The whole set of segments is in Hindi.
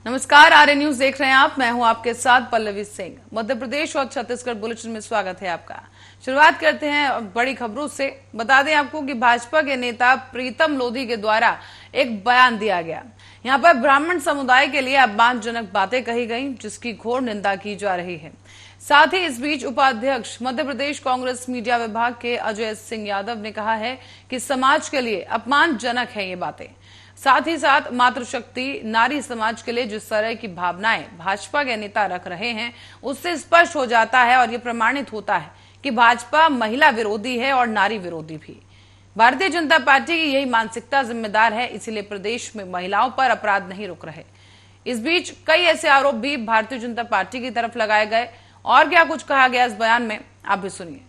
नमस्कार, आर्य न्यूज देख रहे हैं आप। मैं हूं आपके साथ पल्लवी सिंह। मध्य प्रदेश और छत्तीसगढ़ बुलेटिन में स्वागत है आपका। शुरुआत करते हैं बड़ी खबरों से। बता दें आपको कि भाजपा के नेता प्रीतम लोधी के द्वारा एक बयान दिया गया। यहां पर ब्राह्मण समुदाय के लिए अपमानजनक बातें कही गई, जिसकी घोर निंदा की जा रही है। साथ ही इस बीच उपाध्यक्ष मध्य प्रदेश कांग्रेस मीडिया विभाग के अजय सिंह यादव ने कहा है कि समाज के लिए अपमानजनक है ये बातें। साथ ही साथ मातृशक्ति नारी समाज के लिए जिस तरह की भावनाएं भाजपा के नेता रख रहे हैं, उससे स्पष्ट हो जाता है और ये प्रमाणित होता है कि भाजपा महिला विरोधी है और नारी विरोधी भी। भारतीय जनता पार्टी की यही मानसिकता जिम्मेदार है, इसीलिए प्रदेश में महिलाओं पर अपराध नहीं रुक रहे। इस बीच कई ऐसे आरोप भी भारतीय जनता पार्टी की तरफ लगाए गए। और क्या कुछ कहा गया इस बयान में, आप भी सुनिए।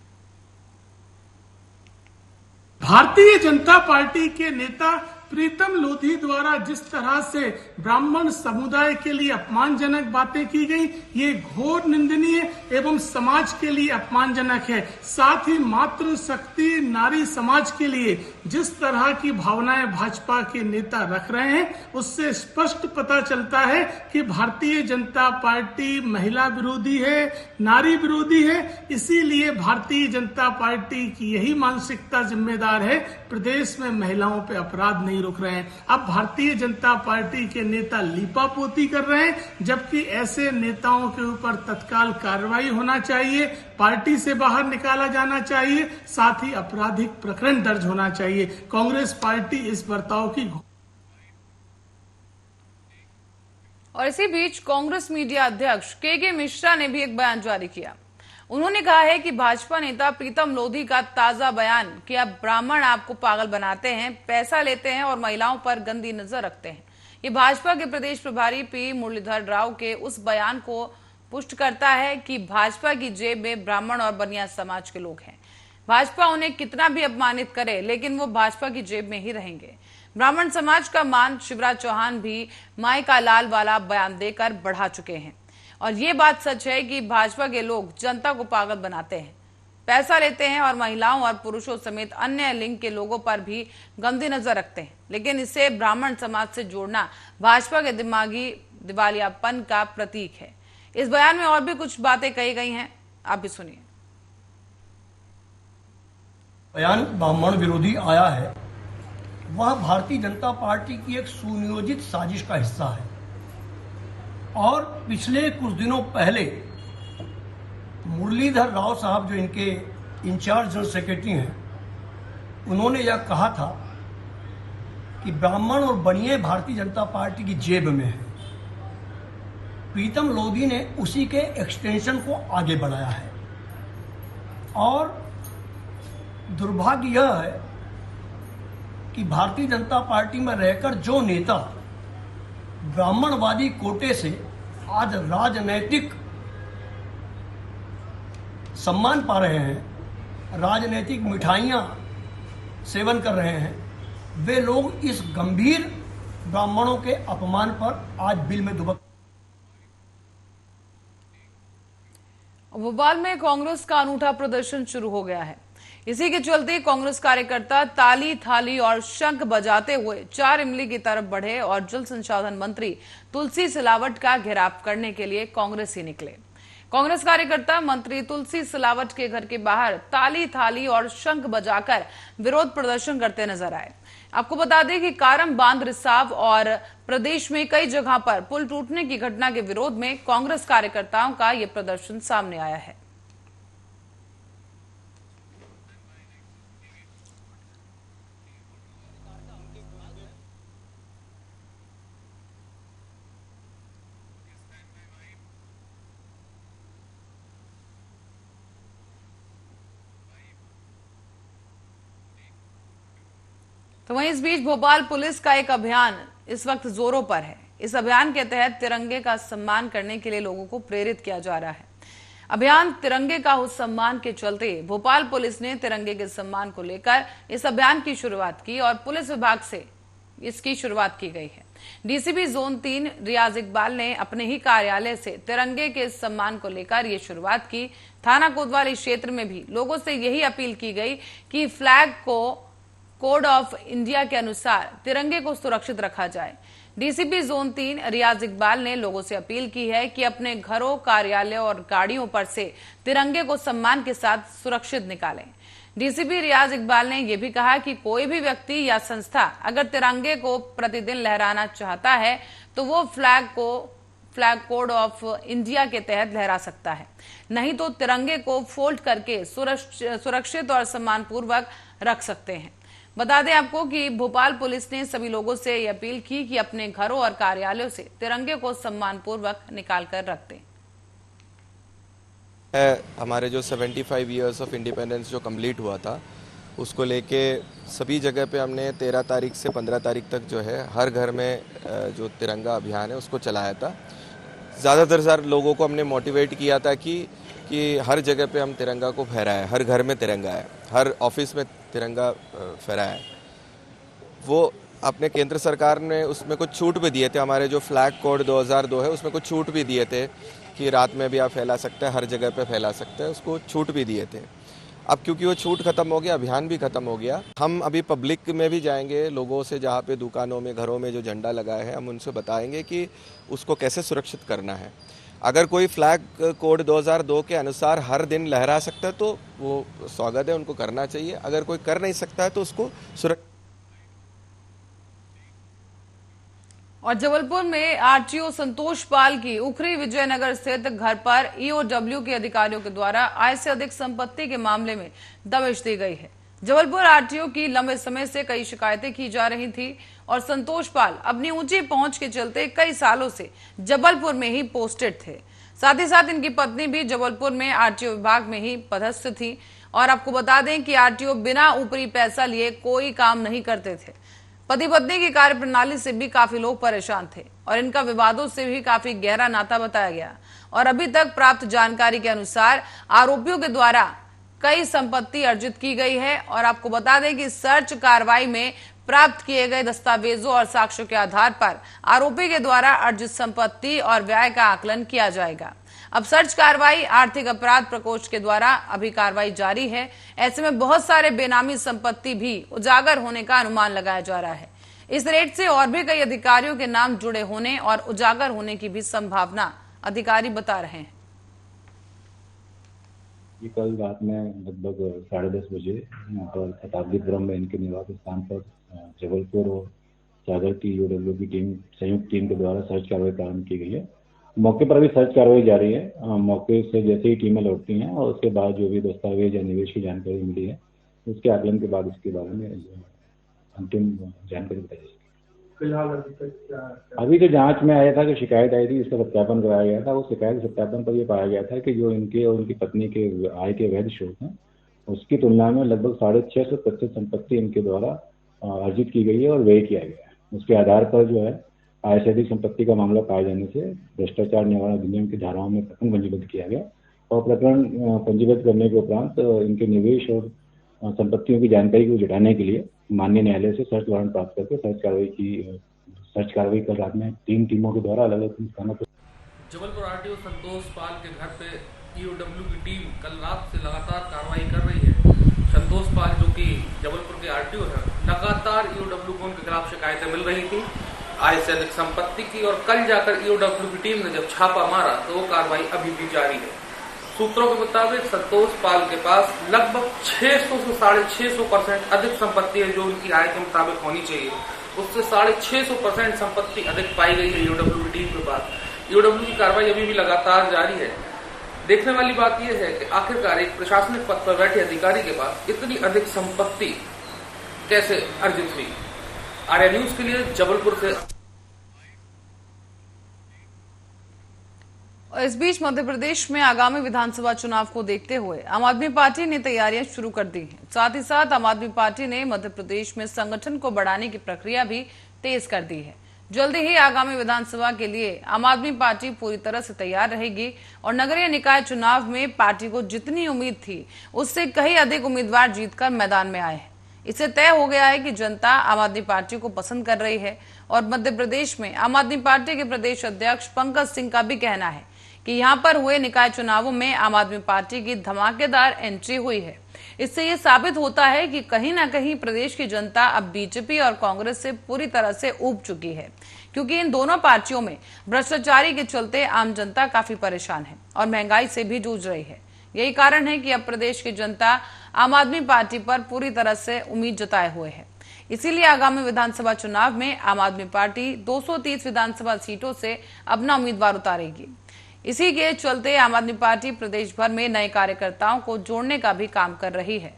भारतीय जनता पार्टी के नेता प्रीतम लोधी द्वारा जिस तरह से ब्राह्मण समुदाय के लिए अपमानजनक बातें की गई, ये घोर निंदनीय एवं समाज के लिए अपमानजनक है। साथ ही मातृशक्ति नारी समाज के लिए जिस तरह की भावनाएं भाजपा के नेता रख रहे हैं, उससे स्पष्ट पता चलता है कि भारतीय जनता पार्टी महिला विरोधी है, नारी विरोधी है। इसीलिए भारतीय जनता पार्टी की यही मानसिकता जिम्मेदार है, प्रदेश में महिलाओं पर अपराध नहीं रुक रहे हैं। अब भारतीय जनता पार्टी के नेता लीपापोती कर रहे हैं, जबकि ऐसे नेताओं के ऊपर तत्काल कार्रवाई होना चाहिए, पार्टी से बाहर निकाला जाना चाहिए, साथ ही आपराधिक प्रकरण दर्ज होना चाहिए। कांग्रेस पार्टी इस बर्ताव की और इसी बीच कांग्रेस मीडिया अध्यक्ष के मिश्रा ने भी एक बयान जारी किया। उन्होंने कहा है कि भाजपा नेता प्रीतम लोधी का ताजा बयान कि अब ब्राह्मण आपको पागल बनाते हैं, पैसा लेते हैं और महिलाओं पर गंदी नजर रखते हैं, ये भाजपा के प्रदेश प्रभारी पी मुरलीधर राव के उस बयान को पुष्ट करता है कि भाजपा की जेब में ब्राह्मण और बनिया समाज के लोग हैं। भाजपा उन्हें कितना भी अपमानित करे, लेकिन वो भाजपा की जेब में ही रहेंगे। ब्राह्मण समाज का मान शिवराज चौहान भी माई का लाल वाला बयान देकर बढ़ा चुके हैं। और ये बात सच है कि भाजपा के लोग जनता को पागल बनाते हैं, पैसा लेते हैं और महिलाओं और पुरुषों समेत अन्य लिंग के लोगों पर भी गंदी नजर रखते हैं। लेकिन इसे ब्राह्मण समाज से जोड़ना भाजपा के दिमागी दिवालियापन का प्रतीक है। इस बयान में और भी कुछ बातें कही गई हैं, आप भी सुनिए। बयान ब्राह्मण विरोधी आया है, वह भारतीय जनता पार्टी की एक सुनियोजित साजिश का हिस्सा है। और पिछले कुछ दिनों पहले मुरलीधर राव साहब, जो इनके इंचार्ज जनरल सेक्रेटरी हैं, उन्होंने यह कहा था कि ब्राह्मण और बनिए भारतीय जनता पार्टी की जेब में है। प्रीतम लोधी ने उसी के एक्सटेंशन को आगे बढ़ाया है। और दुर्भाग्य यह है कि भारतीय जनता पार्टी में रहकर जो नेता ब्राह्मणवादी कोटे से आज राजनैतिक सम्मान पा रहे हैं, राजनैतिक मिठाइयां सेवन कर रहे हैं, वे लोग इस गंभीर ब्राह्मणों के अपमान पर आज बिल में दुबक। भोपाल में कांग्रेस का अनूठा प्रदर्शन शुरू हो गया है। इसी के चलते कांग्रेस कार्यकर्ता ताली थाली और शंख बजाते हुए 4 इमली की तरफ बढ़े और जल संसाधन मंत्री तुलसी सिलावट का घेराव करने के लिए कांग्रेस ही निकले। कांग्रेस कार्यकर्ता मंत्री तुलसी सिलावट के घर के बाहर ताली थाली और शंख बजाकर विरोध प्रदर्शन करते नजर आए। आपको बता दें कि कारम बांध रिसाव और प्रदेश में कई जगह पर पुल टूटने की घटना के विरोध में कांग्रेस कार्यकर्ताओं का यह प्रदर्शन सामने आया है। तो वहीं इस बीच भोपाल पुलिस का एक अभियान इस वक्त जोरों पर है। इस अभियान के तहत तिरंगे का सम्मान करने के लिए लोगों को प्रेरित किया जा रहा है। अभियान तिरंगे का उस सम्मान के चलते भोपाल पुलिस ने तिरंगे के सम्मान को लेकर इस अभियान की शुरुआत की और पुलिस विभाग से इसकी शुरुआत की गई है। डीसीपी जोन 3 रियाज इकबाल ने अपने ही कार्यालय से तिरंगे के सम्मान को लेकर ये शुरुआत की। थाना कोतवाली क्षेत्र में भी लोगों से यही अपील की गई कि फ्लैग को कोड ऑफ इंडिया के अनुसार तिरंगे को सुरक्षित रखा जाए। डीसीपी जोन 3 रियाज इकबाल ने लोगों से अपील की है कि अपने घरों, कार्यालयों और गाड़ियों पर से तिरंगे को सम्मान के साथ सुरक्षित निकालें। डीसीपी रियाज इकबाल ने यह भी कहा कि कोई भी व्यक्ति या संस्था अगर तिरंगे को प्रतिदिन लहराना चाहता है तो वो फ्लैग कोड ऑफ इंडिया के तहत लहरा सकता है, नहीं तो तिरंगे को फोल्ड करके सुरक्षित और सम्मानपूर्वक रख सकते हैं। बता दें आपको कि भोपाल पुलिस ने सभी लोगों से यह अपील की कि अपने घरों और कार्यालयों से तिरंगे को सम्मानपूर्वक निकाल कर रख दें। हमारे जो 75 इयर्स ऑफ इंडिपेंडेंस जो कंप्लीट हुआ था उसको लेके सभी जगह पे हमने 13 तारीख से 15 तारीख तक जो है हर घर में जो तिरंगा अभियान है उसको चलाया था। ज़्यादातर लोगों को हमने मोटिवेट किया था कि हर जगह पे हम तिरंगा को फहराएं, हर घर में तिरंगा है, हर ऑफिस में तिरंगा फहराएं। वो अपने केंद्र सरकार ने उसमें कुछ छूट भी दिए थे, हमारे जो फ्लैग कोड 2002 है उसमें कुछ छूट भी दिए थे कि रात में भी आप फैला सकते हैं, हर जगह पे फैला सकते हैं, उसको छूट भी दिए थे। अब क्योंकि वो छूट खत्म हो गया, अभियान भी खत्म हो गया, हम अभी पब्लिक में भी जाएंगे, लोगों से जहाँ पे दुकानों में, घरों में जो झंडा लगा है हम उनसे बताएंगे कि उसको कैसे सुरक्षित करना है। अगर कोई फ्लैग कोड 2002 के अनुसार हर दिन लहरा सकता है तो वो स्वागत है, उनको करना चाहिए। अगर कोई कर नहीं सकता है तो उसको सुरक्षित। और जबलपुर में आरटीओ संतोष पाल की उखरी विजयनगर स्थित घर पर ईओडब्ल्यू के अधिकारियों के द्वारा आय से अधिक संपत्ति के मामले में दबिश दी गई है। जबलपुर आरटीओ की लंबे समय से कई शिकायतें की जा रही थी और संतोष पाल अपनी ऊंची पहुंच के चलते कई सालों से जबलपुर में ही पोस्टेड थे। साथ ही साथ इनकी पत्नी भी जबलपुर में आरटीओ विभाग में ही पदस्थ थी। और आपको बता दें कि आरटीओ बिना ऊपरी पैसा लिए कोई काम नहीं करते थे। पति पत्नी की कार्यप्रणाली से भी काफी लोग परेशान थे और इनका विवादों से भी काफी गहरा नाता बताया गया। और अभी तक प्राप्त जानकारी के अनुसार आरोपियों के द्वारा कई संपत्ति अर्जित की गई है। और आपको बता दें कि सर्च कार्रवाई में प्राप्त किए गए दस्तावेजों और साक्ष्यों के आधार पर आरोपी के द्वारा अर्जित संपत्ति और व्यय का आकलन किया जाएगा। अब सर्च कार्रवाई आर्थिक अपराध प्रकोष्ठ के द्वारा अभी कार्रवाई जारी है। ऐसे में बहुत सारे बेनामी संपत्ति भी उजागर होने का अनुमान लगाया जा रहा है। इस रेट से और भी कई अधिकारियों के नाम जुड़े होने और उजागर होने की भी संभावना अधिकारी बता रहे हैं। ये कल रात में लगभग 10:30 बजे यहाँ पर शताब्दीपुरम में इनके निवास स्थान पर जबलपुर और सागर की ईओडब्ल्यू की टीम, संयुक्त टीम के द्वारा सर्च कार्रवाई प्रारंभ की गई है। मौके पर अभी सर्च कार्रवाई जारी है। मौके से जैसे ही टीमें लौटती हैं और उसके बाद जो भी दस्तावेज या निवेश की जानकारी मिली है उसके आकलन के बाद इसके बारे में अंतिम जानकारी बताई जाएगी। फिलहाल अभी जो जांच में आया था कि शिकायत आई थी, इसका सत्यापन कराया गया था। उस शिकायत के सत्यापन पर यह पाया गया था कि जो इनके और उनकी पत्नी के आय के वैध स्रोत हैं उसकी तुलना में लगभग 650 संपत्ति इनके द्वारा अर्जित की गई है और व्यय किया गया है। उसके आधार पर जो है आय से अधिक संपत्ति का मामला पाए जाने से भ्रष्टाचार निवारण अधिनियम की धाराओं में प्रकरण पंजीबद्ध किया गया और प्रकरण पंजीबद्ध करने के उपरांत इनके निवेश और संपत्तियों की जानकारी को जुटाने के लिए माननीय न्यायालय से सर्च वारंट प्राप्त करके सर्च कार्रवाई कल रात में 3 टीमों के द्वारा अलग अलग स्थानों पर। जबलपुर आरटीओ संतोष पाल के घर पे ईओडब्ल्यू की टीम कल रात से लगातार कार्रवाई कर रही है। संतोष पाल जो कि जबलपुर के आरटीओ है, लगातार ईओडब्ल्यू को उनके खिलाफ शिकायतें मिल रही थी आय से अधिक संपत्ति की। और कल जाकर ईओडब्ल्यू की टीम ने जब छापा मारा तो वो कार्रवाई अभी भी जारी है। सूत्रों के मुताबिक संतोष पाल के पास लगभग 600 से 650% अधिक संपत्ति है जो उनकी आय के मुताबिक होनी चाहिए। उससे 650% संपत्ति अधिक पाई गई है ईओडब्ल्यू की टीम के पास। ईओडब्ल्यू की कार्रवाई अभी भी लगातार जारी है। देखने वाली बात यह है कि आखिरकार एक प्रशासनिक पद पर बैठे अधिकारी के पास इतनी अधिक संपत्ति कैसे अर्जित हुई। आर्या न्यूज के लिए जबलपुर से। और इस बीच मध्य प्रदेश में आगामी विधानसभा चुनाव को देखते हुए आम आदमी पार्टी ने तैयारियां शुरू कर दी हैं। साथ ही साथ आम आदमी पार्टी ने मध्य प्रदेश में संगठन को बढ़ाने की प्रक्रिया भी तेज कर दी है। जल्दी ही आगामी विधानसभा के लिए आम आदमी पार्टी पूरी तरह से तैयार रहेगी और नगरीय निकाय चुनाव में पार्टी को जितनी उम्मीद थी उससे कहीं अधिक उम्मीदवार जीतकर मैदान में आए हैं। इससे तय हो गया है कि जनता आम आदमी पार्टी को पसंद कर रही है। और मध्य प्रदेश में आम आदमी पार्टी के प्रदेश अध्यक्ष पंकज सिंह का भी कहना है कि यहां पर हुए निकाय चुनावों में आम आदमी पार्टी की धमाकेदार एंट्री हुई है। इससे ये साबित होता है कि कहीं ना कहीं प्रदेश की जनता अब बीजेपी और कांग्रेस से पूरी तरह से ऊब चुकी है, क्योंकि इन दोनों पार्टियों में भ्रष्टाचारी के चलते आम जनता काफी परेशान है और महंगाई से भी जूझ रही है। यही कारण है कि अब प्रदेश की जनता आम आदमी पार्टी पर पूरी तरह से उम्मीद जताए हुए है। इसीलिए आगामी विधानसभा चुनाव में आम आदमी पार्टी 230 विधानसभा सीटों से अपना उम्मीदवार उतारेगी। इसी के चलते आम आदमी पार्टी प्रदेश भर में नए कार्यकर्ताओं को जोड़ने का भी काम कर रही है।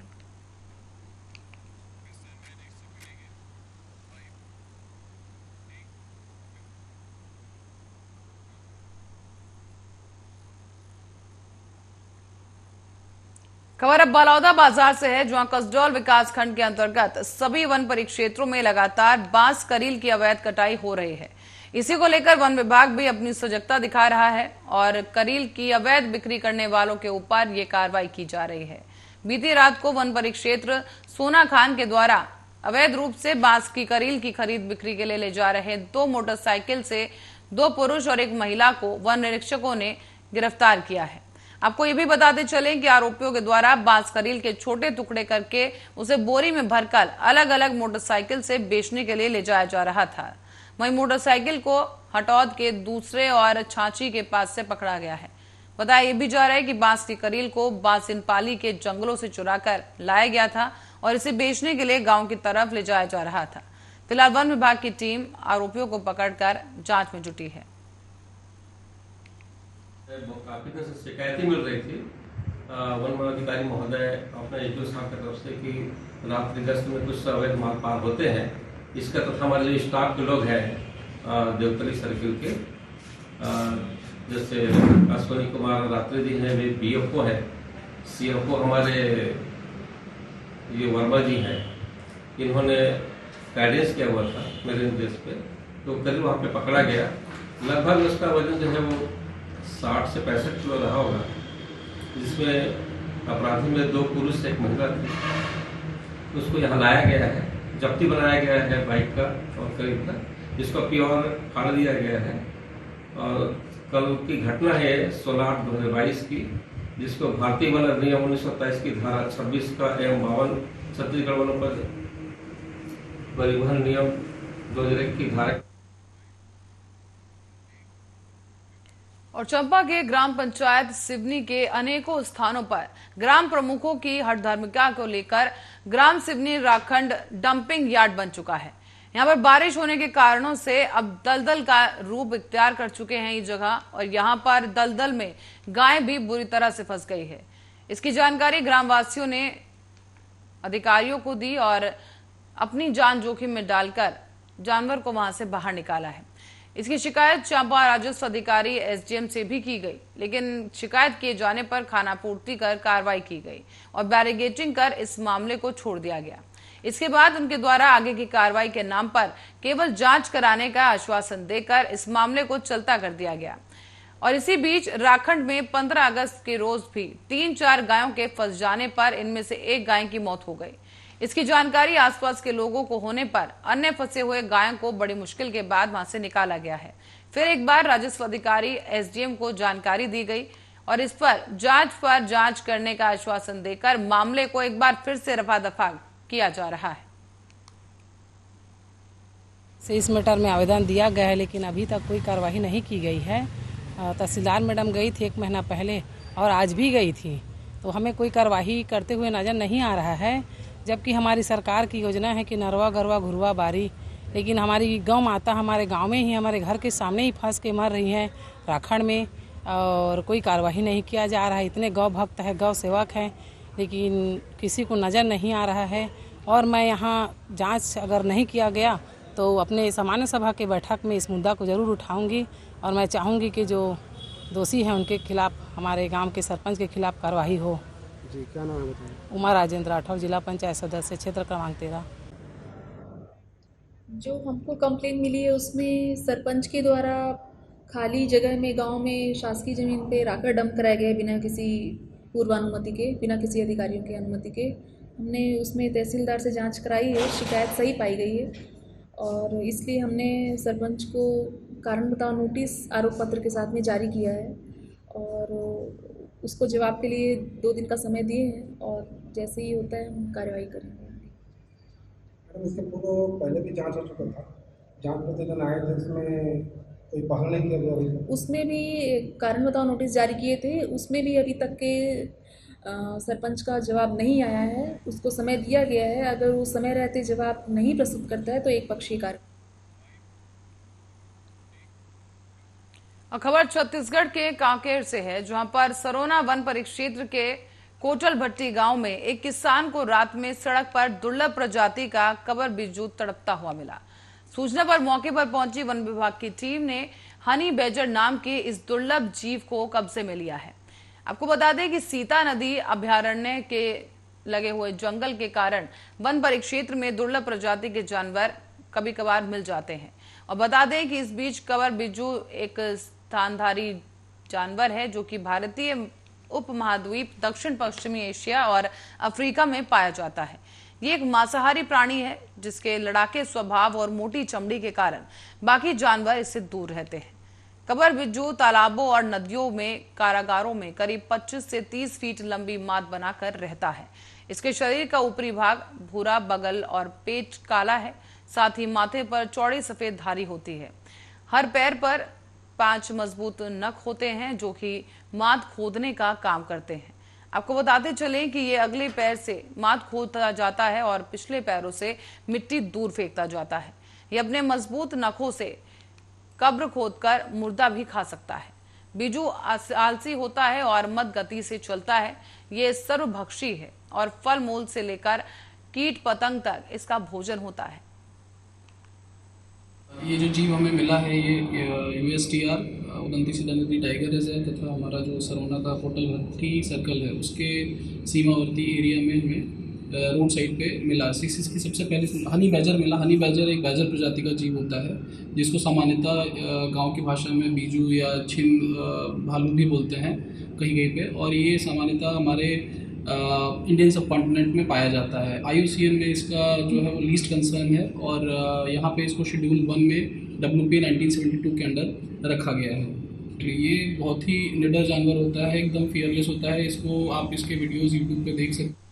खबर अब बलौदा बाजार से है, जहां कसडौल विकास खंड के अंतर्गत सभी वन परिक्षेत्रों में लगातार बांस करील की अवैध कटाई हो रही है। इसी को लेकर वन विभाग भी अपनी सजगता दिखा रहा है और करील की अवैध बिक्री करने वालों के ऊपर ये कार्रवाई की जा रही है। बीती रात को वन परिक्षेत्र सोना खान के द्वारा अवैध रूप से बांस की करील की खरीद बिक्री के लिए ले जा रहे 2 मोटरसाइकिल से 2 पुरुष और 1 महिला को वन निरीक्षकों ने गिरफ्तार किया है। आपको ये भी बताते चलें कि आरोपियों के द्वारा बांस करील के छोटे टुकड़े करके उसे बोरी में भरकर अलग अलग मोटरसाइकिल से बेचने के लिए ले जाया जा रहा था। वहीं मोटरसाइकिल को हटौद के दूसरे और छाछी के पास से पकड़ा गया है। बताया ये भी जा रहा है कि बांस की करील को बांसिनपाली के जंगलों से चुराकर लाया गया था और इसे बेचने के लिए गांव की तरफ ले जाया जा रहा था। फिलहाल वन विभाग की टीम आरोपियों को पकड़कर जांच में जुटी है। काफी तरह से शिकायतें मिल रही थी वन वनाधिकारी महोदय अपना एचओ साहब की तरफ से कि रात्रि गश्त में कुछ अवैध माल पार होते हैं। इसका तथा हमारे जो स्टाफ के लोग हैं देवतली सर्किल के जैसे अश्वनी कुमार रात्रि दिन है, वे बीएफओ है, सीएफओ हमारे ये वर्मा जी हैं, इन्होंने गाइडेंस किया हुआ था मेरे निर्देश पे, तो करीब वहाँ पे पकड़ा गया। लगभग उसका वजन जो है वो 60 से 65 किलो रहा होगा, जिसमें अपराधी में 2 पुरुष 1 महिला थी। उसको यहाँ लाया गया है, जब्ती बनाया गया है बाइक का और करीब का, जिसको प्योर फाड़ दिया गया है। और कल की घटना है 16/8/2022 की, जिसको भारतीय वन अधिनियम 1927 की धारा 26 का एवं 52 छत्तीसगढ़ वनों पर परिवहन नियम 2001 की धारा। और चंपा के ग्राम पंचायत सिवनी के अनेकों स्थानों पर ग्राम प्रमुखों की हठधर्मिता को लेकर ग्राम सिवनी राखंड डंपिंग यार्ड बन चुका है। यहाँ पर बारिश होने के कारणों से अब दलदल का रूप इख्तियार कर चुके हैं ये जगह, और यहाँ पर दलदल में गाय भी बुरी तरह से फंस गई है। इसकी जानकारी ग्रामवासियों ने अधिकारियों को दी और अपनी जान जोखिम में डालकर जानवर को वहां से बाहर निकाला है। इसकी शिकायत चांपा राजस्व अधिकारी एसडीएम से भी की गई, लेकिन शिकायत किए जाने पर खानापूर्ति कर कार्रवाई की गई और बैरिगेटिंग कर इस मामले को छोड़ दिया गया। इसके बाद उनके द्वारा आगे की कार्रवाई के नाम पर केवल जांच कराने का आश्वासन देकर इस मामले को चलता कर दिया गया। और इसी बीच राखंड में 15 अगस्त के रोज भी 3-4 गायों के फंस जाने पर इनमें से 1 गाय की मौत हो गई। इसकी जानकारी आसपास के लोगों को होने पर अन्य फंसे हुए गायों को बड़ी मुश्किल के बाद वहां से निकाला गया है। फिर एक बार राजस्व अधिकारी एसडीएम को जानकारी दी गई और इस पर जांच करने का आश्वासन देकर मामले को एक बार फिर से रफा दफा किया जा रहा है। इस मैटर में आवेदन दिया गया है, लेकिन अभी तक कोई कार्रवाई नहीं की गई है। तहसीलदार मैडम गई थी 1 महीना पहले और आज भी गई थी, तो हमें कोई कार्रवाई करते हुए नजर नहीं आ रहा है। जबकि हमारी सरकार की योजना है कि नरवा गरवा घुरवा बारी, लेकिन हमारी गौ माता हमारे गांव में ही, हमारे घर के सामने ही फंस के मर रही हैं राखंड में, और कोई कार्रवाई नहीं किया जा रहा है। इतने गौ भक्त है, गौ सेवक हैं, लेकिन किसी को नज़र नहीं आ रहा है। और मैं यहाँ जांच अगर नहीं किया गया तो अपने सामान्य सभा के बैठक में इस मुद्दा को ज़रूर उठाऊंगी और मैं चाहूँगी कि जो दोषी हैं उनके खिलाफ, हमारे गांव के सरपंच के खिलाफ कार्रवाई हो। जी, क्या नाम है बताइए? उमा राजेंद्र राठौर, जिला पंचायत सदस्य, क्षेत्र क्रमांक 13। जो हमको कंप्लेंट मिली है उसमें सरपंच के द्वारा खाली जगह में गांव में शासकीय ज़मीन पे राकर डंप कराया गया बिना किसी पूर्वानुमति के, बिना किसी अधिकारियों की अनुमति के। हमने उसमें तहसीलदार से जांच कराई है, शिकायत सही पाई गई है और इसलिए हमने सरपंच को कारण बताओ नोटिस आरोप पत्र के साथ में जारी किया है और उसको जवाब के लिए 2 दिन का समय दिए हैं और जैसे ही होता है हम कार्रवाई करेंगे। मैडम इसके पूर्व पहले भी जांच हो चुका था, जांच प्रतिवेदन आए थे, उसमें कोई पहल नहीं किया गया। उसमें भी कारण बताओ नोटिस जारी किए थे, उसमें भी अभी तक के सरपंच का जवाब नहीं आया है। उसको समय दिया गया है, अगर वो समय रहते जवाब नहीं प्रस्तुत करता है तो एक पक्षीय कार्य। और खबर छत्तीसगढ़ के कांकेर से है, जहां पर सरोना वन परिक्षेत्र के कोटल भट्टी गांव में एक किसान को रात में सड़क पर दुर्लभ प्रजाति का कबर बिज्जू तड़पता हुआ मिला। सूचना पर मौके पर पहुंची वन विभाग की टीम ने हनी बैजर नाम के इस दुर्लभ जीव को कब्जे में लिया है। आपको बता दें कि सीता नदी अभयारण्य के लगे हुए जंगल के कारण वन परिक्षेत्र में दुर्लभ प्रजाति के जानवर कभी कभार मिल जाते हैं। और बता दें कि इस बीच कबर बिज्जू एक स्थानधारी जानवर है जो कि भारतीय उपमहाद्वीप, दक्षिण पश्चिमी एशिया और अफ्रीका में पाया जाता है। ये एक मांसाहारी प्राणी है जिसके लड़ाके स्वभाव और मोटी चमड़ी के कारण बाकी जानवर इससे दूर रहते हैं। कबर बिज्जू तालाबों और नदियों में, कारागारों में करीब 25 से 30 फीट लंबी माद बनाकर रहता है। इसके शरीर का ऊपरी भाग भूरा, बगल और पेट काला है। साथ ही माथे पर चौड़ी सफेद धारी होती है। हर पैर पर 5 मजबूत नख होते हैं जो कि माद खोदने का काम करते हैं। आपको बताते चलें कि ये अगले पैर से माद खोदा जाता है और पिछले पैरों से मिट्टी दूर फेंकता जाता है। ये अपने मजबूत नखों से कब्र खोदकर मुर्दा भी खा सकता है। बिज्जू आलसी होता है और मद गति से चलता है। ये सर्वभक्षी है और फल मूल से लेकर कीट पतंग तक इसका भोजन होता है। ये जो जीव हमें मिला है ये USTR उदंती सीता नदी टाइगर रिजर्व तथा हमारा जो सरोना का कोटल भट्टी सर्कल है उसके सीमावर्ती एरिया में हमें रोड साइड पे मिला। इसकी सबसे पहले हनी बैजर मिला। हनी बैजर एक बैजर प्रजाति का जीव होता है जिसको सामान्यतः गांव की भाषा में बीजू या छिन भालू भी बोलते हैं कहीं कहीं पे, और ये सामान्यतः हमारे इंडियन सब कॉन्टिनेंट में पाया जाता है। IUCN में इसका जो है वो लीस्ट कंसर्न है और यहाँ पे इसको शेड्यूल 1 में WPA 1972 के अंडर रखा गया है। तो ये बहुत ही निडर जानवर होता है, एकदम फियरलेस होता है। इसको आप इसके वीडियोस यूट्यूब पे देख सकते।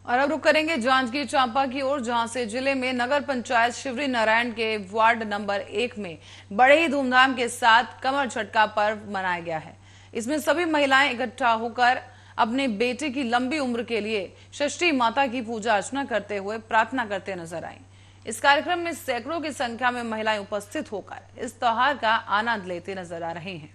और अब रुक करेंगे जांजगीर चांपा की ओर, जहां से जिले में नगर पंचायत शिवरी नारायण के वार्ड नंबर 1 में बड़े ही धूमधाम के साथ कमर झटका पर्व मनाया गया है। इसमें सभी महिलाएं इकट्ठा होकर अपने बेटे की लंबी उम्र के लिए षष्ठी माता की पूजा अर्चना करते हुए प्रार्थना करते नजर आईं। इस कार्यक्रम में सैकड़ों की संख्या में महिलाएं उपस्थित होकर इस त्योहार का आनंद लेते नजर आ रही हैं।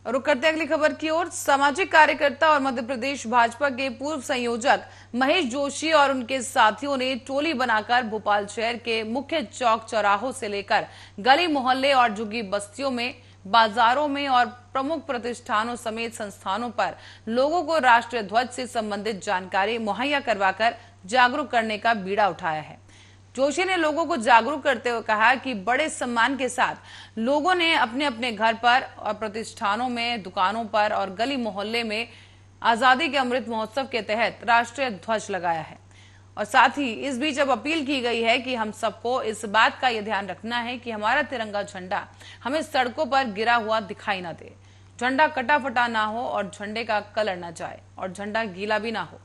रुक करते अगली खबर की ओर। सामाजिक कार्यकर्ता और मध्य प्रदेश भाजपा के पूर्व संयोजक महेश जोशी और उनके साथियों ने टोली बनाकर भोपाल शहर के मुख्य चौक चौराहों से लेकर गली मोहल्ले और झुग्गी बस्तियों में, बाजारों में और प्रमुख प्रतिष्ठानों समेत संस्थानों पर लोगों को राष्ट्रीय ध्वज से संबंधित जानकारी मुहैया करवाकर जागरूक करने का बीड़ा उठाया है। जोशी ने लोगों को जागरूक करते हुए कहा कि बड़े सम्मान के साथ लोगों ने अपने अपने घर पर और प्रतिष्ठानों में, दुकानों पर और गली मोहल्ले में आजादी के अमृत महोत्सव के तहत राष्ट्रीय ध्वज लगाया है। और साथ ही इस बीच अब अपील की गई है कि हम सबको इस बात का यह ध्यान रखना है कि हमारा तिरंगा झंडा हमें सड़कों पर गिरा हुआ दिखाई ना दे, झंडा कटा फटा ना हो और झंडे का कलर ना जाए और झंडा गीला भी ना हो,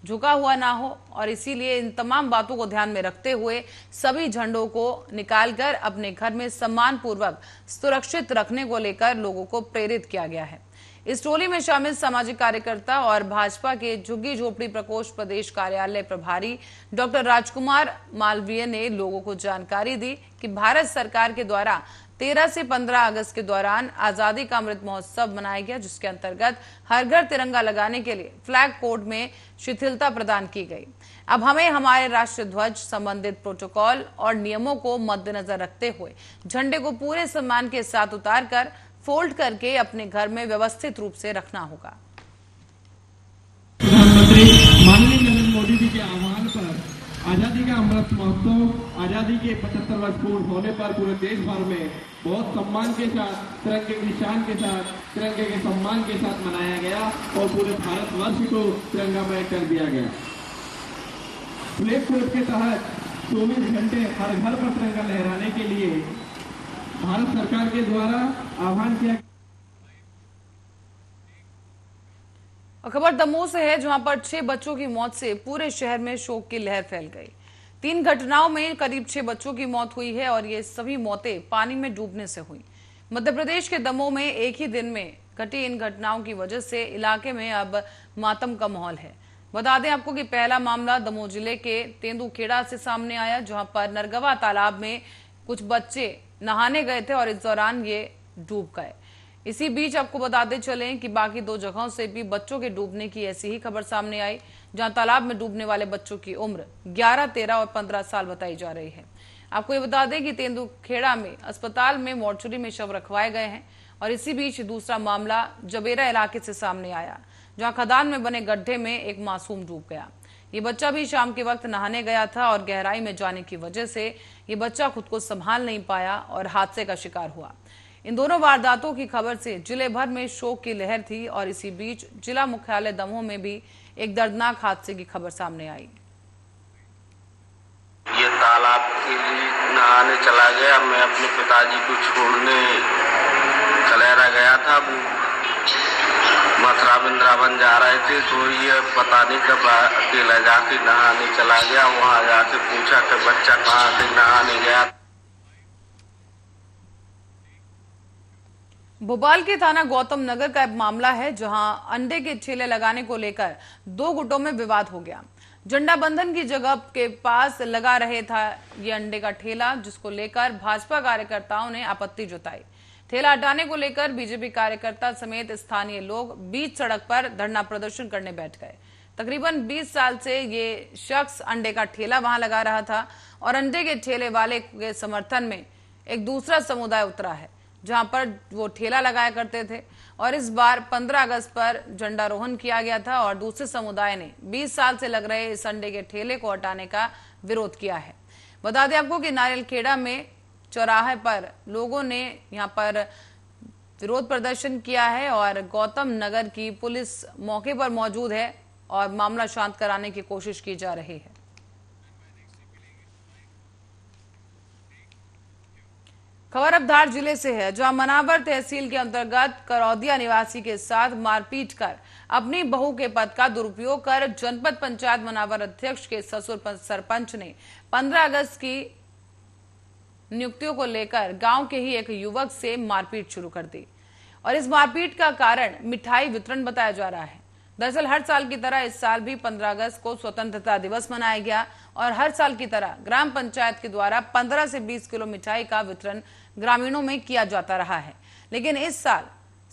झुका हुआ ना हो। और इसीलिए इन तमाम बातों को ध्यान में रखते हुए सभी झंडों को निकालकर अपने घर में सम्मान पूर्वक सुरक्षित रखने को लेकर लोगों को प्रेरित किया गया है। इस टोली में शामिल सामाजिक कार्यकर्ता और भाजपा के झुग्गी झोपड़ी प्रकोष्ठ प्रदेश कार्यालय प्रभारी डॉक्टर राजकुमार मालवीय ने लोगों को जानकारी दी कि भारत सरकार के द्वारा 13 से 15 अगस्त के दौरान आजादी का अमृत महोत्सव मनाया गया, जिसके अंतर्गत हर घर तिरंगा लगाने के लिए फ्लैग कोड में शिथिलता प्रदान की गई। अब हमें हमारे राष्ट्रीय ध्वज संबंधित प्रोटोकॉल और नियमों को मद्देनजर रखते हुए झंडे को पूरे सम्मान के साथ उतारकर फोल्ड करके अपने घर में व्यवस्थित रूप से रखना होगा। प्रधानमंत्री माननीय नरेंद्र मोदी जी के आह्वान पर आजादी का अमृत महोत्सव आजादी के 75 वर्ष पूर्ण होने पर पूरे देश भर में बहुत सम्मान के साथ, तिरंगे की शान के साथ, तिरंगे के सम्मान के साथ मनाया गया और पूरे भारतवर्ष को तिरंगामय कर दिया गया। फ्लैग कोड के तहत 24 घंटे हर घर पर तिरंगा लहराने के लिए भारत सरकार के द्वारा आह्वान किया। और खबर दमोह से है, जहां पर 6 बच्चों की मौत से पूरे शहर में शोक की लहर फैल गई। 3 घटनाओं में करीब 6 बच्चों की मौत हुई है और ये सभी मौतें पानी में डूबने से हुई। मध्य प्रदेश के दमोह में एक ही दिन में घटी इन घटनाओं की वजह से इलाके में अब मातम का माहौल है। बता दें आपको कि पहला मामला दमोह जिले के तेंदुखेड़ा से सामने आया, जहां पर नरगवा तालाब में कुछ बच्चे नहाने गए थे और इस दौरान ये डूब गए। इसी बीच आपको बताते चलें कि बाकी 2 जगहों से भी बच्चों के डूबने की ऐसी ही खबर सामने आई, जहां तालाब में डूबने वाले बच्चों की उम्र 11, 13 और 15 साल बताई जा रही है। आपको ये बता दें कि तेंदुखेड़ा में अस्पताल में मोर्चरी में शव रखवाए गए हैं। और इसी बीच दूसरा मामला जबेरा इलाके से सामने आया, जहां खदान में बने गड्ढे में एक मासूम डूब गया। ये बच्चा भी शाम के वक्त नहाने गया था और गहराई में जाने की वजह से ये बच्चा खुद को संभाल नहीं पाया और हादसे का शिकार हुआ। इन दोनों वारदातों की खबर से जिले भर में शोक की लहर थी और इसी बीच जिला मुख्यालय दमोह में भी एक दर्दनाक हादसे की खबर सामने आई। ये तालाब के नहाने चला गया, मैं अपने पिताजी को छोड़ने कलेरा गया था, वो मथुरा वृंदावन जा रहे थे, तो ये पता नहीं कब अकेला जाके नहाने चला गया। वहां जाके पूछा कि बच्चा कहाँ से नहाने गया। भोपाल के थाना गौतम नगर का एक मामला है, जहां अंडे के ठेले लगाने को लेकर 2 गुटों में विवाद हो गया। झंडा बंधन की जगह के पास लगा रहे था ये अंडे का ठेला, जिसको लेकर भाजपा कार्यकर्ताओं ने आपत्ति जताई। ठेला हटाने को लेकर बीजेपी कार्यकर्ता समेत स्थानीय लोग बीच सड़क पर धरना प्रदर्शन करने बैठ गए। तकरीबन 20 साल से ये शख्स अंडे का ठेला वहां लगा रहा था और अंडे के ठेले वाले के समर्थन में एक दूसरा समुदाय उतरा है, जहां पर वो ठेला लगाया करते थे। और इस बार 15 अगस्त पर झंडारोहण किया गया था और दूसरे समुदाय ने 20 साल से लग रहे इस अंडे के ठेले को हटाने का विरोध किया है। बता दें आपको कि नारियलखेड़ा में चौराहे पर लोगों ने यहां पर विरोध प्रदर्शन किया है और गौतम नगर की पुलिस मौके पर मौजूद है और मामला शांत कराने की कोशिश की जा रही है। खबर अब धार जिले से है, जहां मनावर तहसील के अंतर्गत करौदिया निवासी के साथ मारपीट कर अपनी बहू के पद का दुरुपयोग कर जनपद पंचायत मनावर अध्यक्ष के ससुर सरपंच ने 15 अगस्त की नियुक्तियों को लेकर गांव के ही एक युवक से मारपीट शुरू कर दी। और इस मारपीट का कारण मिठाई वितरण बताया जा रहा है। दरअसल हर साल की तरह इस साल भी 15 अगस्त को स्वतंत्रता दिवस मनाया गया और हर साल की तरह ग्राम पंचायत के द्वारा 15 से 20 किलो मिठाई का वितरण ग्रामीणों में किया जाता रहा है। लेकिन इस साल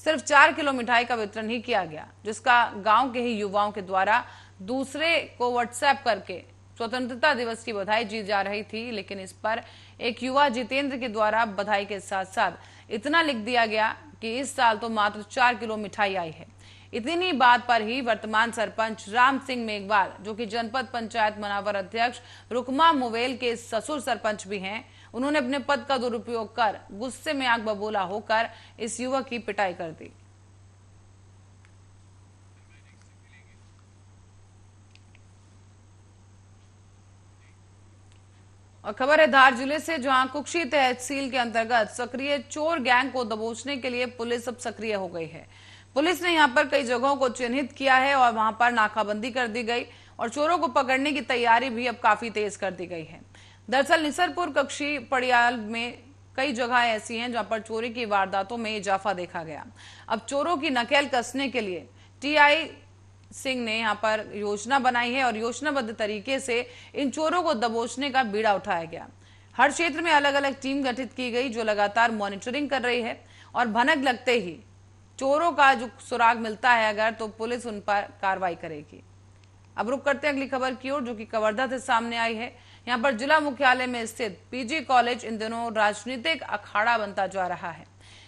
सिर्फ 4 किलो मिठाई का वितरण ही किया गया, जिसका गांव के ही युवाओं के द्वारा दूसरे को व्हाट्सएप करके स्वतंत्रता दिवस की बधाई दी जा रही थी। लेकिन इस पर एक युवा जितेंद्र के द्वारा बधाई के साथ साथ इतना लिख दिया गया कि इस साल तो मात्र 4 किलो मिठाई आई है। इतनी बात पर ही वर्तमान सरपंच राम सिंह मेघवाल, जो कि जनपद पंचायत मनावर अध्यक्ष रुकमा मुवेल के ससुर सरपंच भी हैं, उन्होंने अपने पद का दुरुपयोग कर गुस्से में आग बबूला होकर इस युवक की पिटाई कर दी। और खबर है धार जिले से, जहां कुक्षी तहसील के अंतर्गत सक्रिय चोर गैंग को दबोचने के लिए पुलिस अब सक्रिय हो गई है। पुलिस ने यहां पर कई जगहों को चिन्हित किया है और वहां पर नाकाबंदी कर दी गई और चोरों को पकड़ने की तैयारी भी अब काफी तेज कर दी गई है। दरअसल निसरपुर कक्षी पड़ियाल में कई जगह ऐसी हैं जहां पर चोरी की वारदातों में इजाफा देखा गया। अब चोरों की नकेल कसने के लिए टीआई सिंह ने यहां पर योजना बनाई है और योजनाबद्ध तरीके से इन चोरों को दबोचने का बीड़ा उठाया गया। हर क्षेत्र में अलग अलग टीम गठित की गई, जो लगातार मॉनिटरिंग कर रही है और भनक लगते ही चोरों का जो सुराग मिलता है अगर, तो पुलिस उन पर कार्रवाई करेगी। अब रुक करते हैं अगली खबर की ओर, जो कि कवर्धा से सामने आई है। यहाँ पर जिला मुख्यालय में स्थित पीजी कॉलेज इन दिनों राजनीतिक अखाड़ा बनता जा रहा है।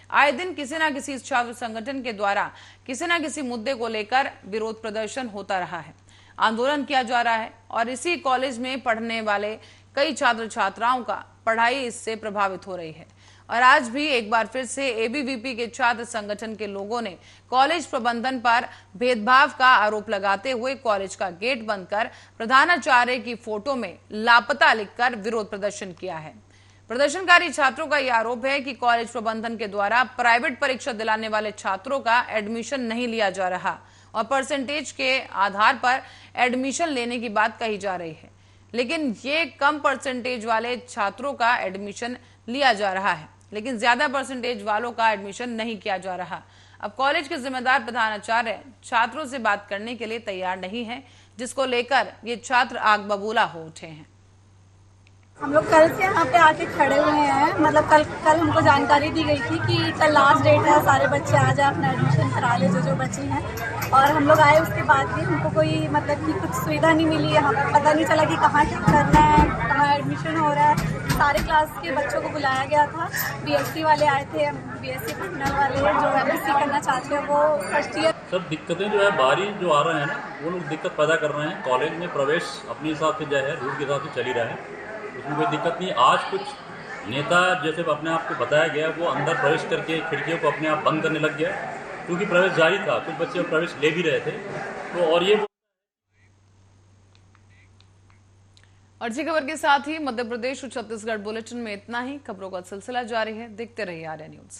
आए दिन किसी न किसी छात्र संगठन के द्वारा किसी न किसी मुद्दे को लेकर विरोध प्रदर्शन होता रहा है, आंदोलन किया जा रहा है और इसी कॉलेज में पढ़ने वाले कई छात्र छात्राओं का पढ़ाई इससे प्रभावित हो रही है। और आज भी एक बार फिर से एबीवीपी के छात्र संगठन के लोगों ने कॉलेज प्रबंधन पर भेदभाव का आरोप लगाते हुए कॉलेज का गेट बंद कर प्रधानाचार्य की फोटो में लापता लिखकर विरोध प्रदर्शन किया है। प्रदर्शनकारी छात्रों का यह आरोप है कि कॉलेज प्रबंधन के द्वारा प्राइवेट परीक्षा दिलाने वाले छात्रों का एडमिशन नहीं लिया जा रहा और परसेंटेज के आधार पर एडमिशन लेने की बात कही जा रही है, लेकिन ये कम परसेंटेज वाले छात्रों का एडमिशन लिया जा रहा है, लेकिन ज्यादा परसेंटेज वालों का एडमिशन नहीं किया जा रहा। अब कॉलेज के जिम्मेदार प्रधानाचार्य छात्रों से बात करने के लिए तैयार नहीं है, जिसको लेकर ये छात्र आग बबूला हो उठे हैं। हम लोग कल से यहाँ पे आके खड़े हुए हैं। मतलब कल हमको जानकारी दी गई थी कि कल लास्ट डेट है, सारे बच्चे आ जाए अपना एडमिशन करा ले जो बच्चे हैं। और हम लोग आए, उसके बाद भी हमको कोई मतलब कि कुछ सुविधा नहीं मिली। यहाँ पे पता नहीं चला कि कहाँ करना है, कहाँ एडमिशन हो रहा है। सारे क्लास के बच्चों को बुलाया गया था। बीएससी वाले आए थे, बीएससी फाइनल वाले जो एमएससी करना चाहते हैं वो फर्स्ट ईयर। सब दिक्कतें जो है बाहरी जो आ रहे हैं ना, वो लोग दिक्कत पैदा कर रहे हैं। कॉलेज में प्रवेश अपने हिसाब से जो है रूल के हिसाब से चल ही रहा है, उसमें कोई दिक्कत नहीं। आज कुछ नेता जैसे अपने आप को बताया गया, वो अंदर प्रवेश करके खिड़कियों को अपने आप बंद करने लग गया, क्योंकि प्रवेश जारी था। कुछ बच्चे प्रवेश ले भी रहे थे। तो और ये अच्छी खबर के साथ ही मध्य प्रदेश और छत्तीसगढ़ बुलेटिन में इतना ही। खबरों का सिलसिला जारी है, देखते रहिए आर्या न्यूज।